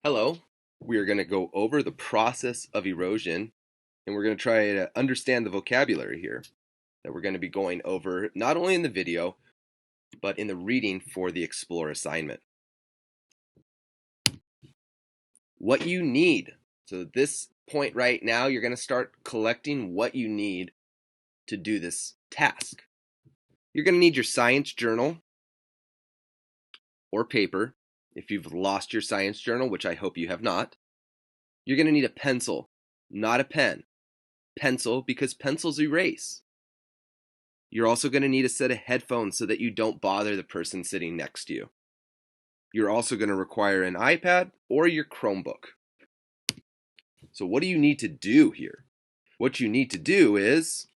Hello, we are going to go over the process of erosion and we're going to try to understand the vocabulary here that we're going to be going over not only in the video but in the reading for the Explore assignment. What you need. So at this point right now, you're going to start collecting what you need to do this task. You're going to need your science journal or paper if you've lost your science journal, which I hope you have not. You're going to need a pencil, not a pen. Pencil because pencils erase. You're also going to need a set of headphones so that you don't bother the person sitting next to you. You're also going to require an iPad or your Chromebook. So what do you need to do here? What you need to do is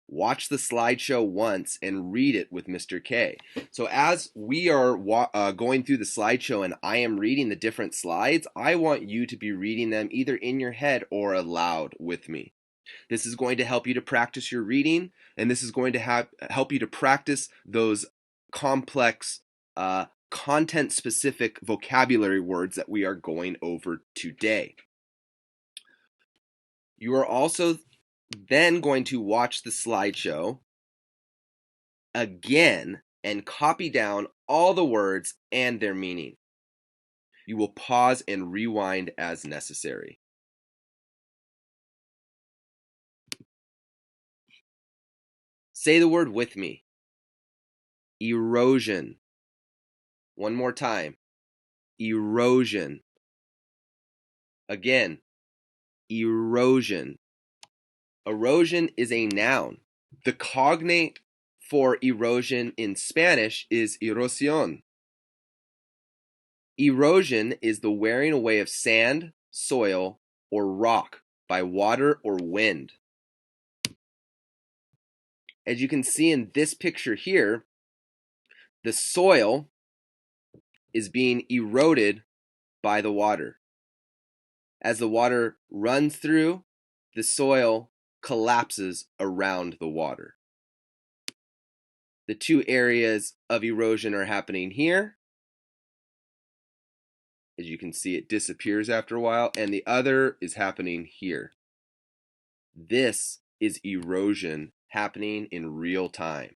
watch the slideshow once and read it with Mr. K. So as we are going through the slideshow and I am reading the different slides, I want you to be reading them either in your head or aloud with me. This is going to help you to practice your reading, and this is going to help you to practice those complex, content-specific vocabulary words that we are going over today. You are also then going to watch the slideshow again and copy down all the words and their meaning. You will pause and rewind as necessary. Say the word with me. Erosion. One more time. Erosion. Again, erosion. Erosion is a noun. The cognate for erosion in Spanish is erosión. Erosion is the wearing away of sand, soil, or rock by water or wind. As you can see in this picture here, the soil is being eroded by the water. As the water runs through, the soil collapses around the water. The two areas of erosion are happening here. As you can see, it disappears after a while, and the other is happening here. This is erosion happening in real time.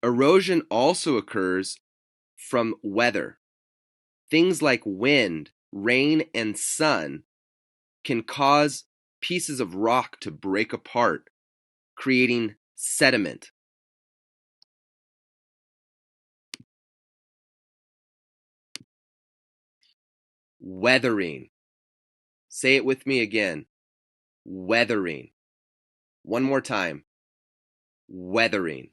Erosion also occurs from weather. Things like wind, rain, and sun can cause pieces of rock to break apart, creating sediment. Weathering. Say it with me again. Weathering. One more time. Weathering.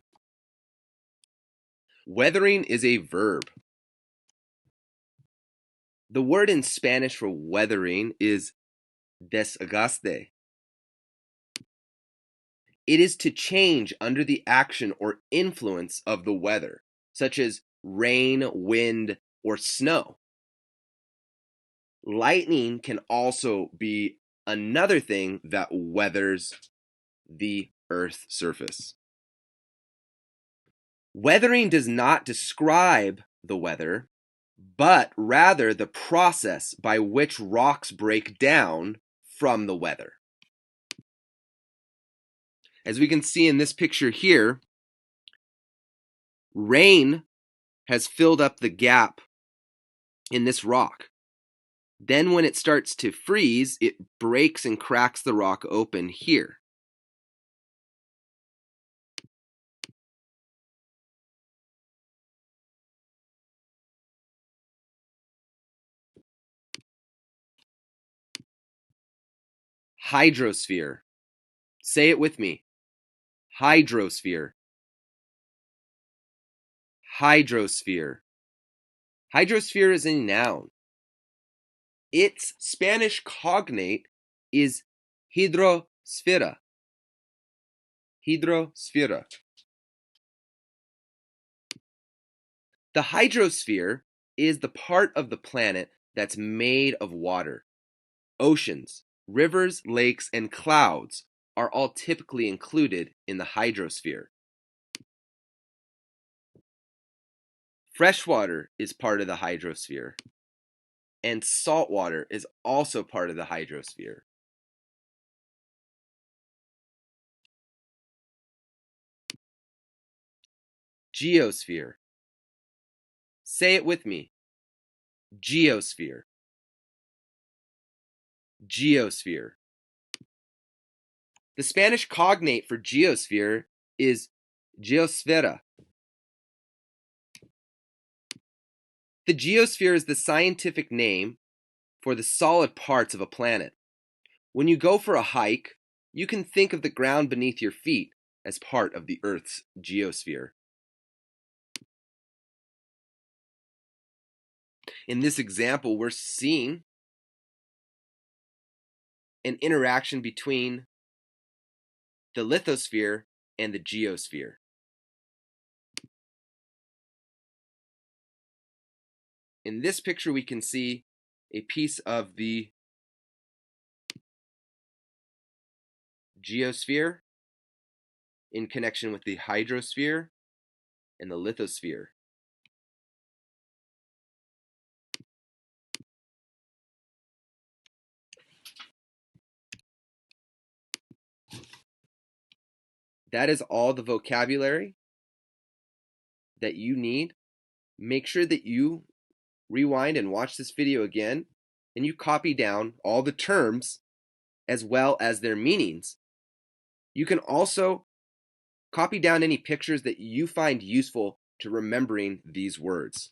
Weathering is a verb. The word in Spanish for weathering is desgaste. It is to change under the action or influence of the weather, such as rain, wind, or snow. Lightning can also be another thing that weathers the Earth's surface. Weathering does not describe the weather, but rather the process by which rocks break down from the weather. As we can see in this picture here, rain has filled up the gap in this rock. Then when it starts to freeze, it breaks and cracks the rock open here. Hydrosphere. Say it with me. Hydrosphere. Hydrosphere. Hydrosphere is a noun. Its Spanish cognate is hydrosphere. Hydrosphere. The hydrosphere is the part of the planet that's made of water. Oceans, rivers, lakes, and clouds are all typically included in the hydrosphere. Freshwater is part of the hydrosphere, and saltwater is also part of the hydrosphere. Geosphere. Say it with me. Geosphere. Geosphere. The Spanish cognate for geosphere is Geosfera. The geosphere is the scientific name for the solid parts of a planet. When you go for a hike, you can think of the ground beneath your feet as part of the Earth's geosphere. In this example, we're seeing an interaction between the lithosphere and the geosphere. In this picture, we can see a piece of the geosphere in connection with the hydrosphere and the lithosphere. That is all the vocabulary that you need. Make sure that you rewind and watch this video again, and you copy down all the terms as well as their meanings. You can also copy down any pictures that you find useful to remembering these words.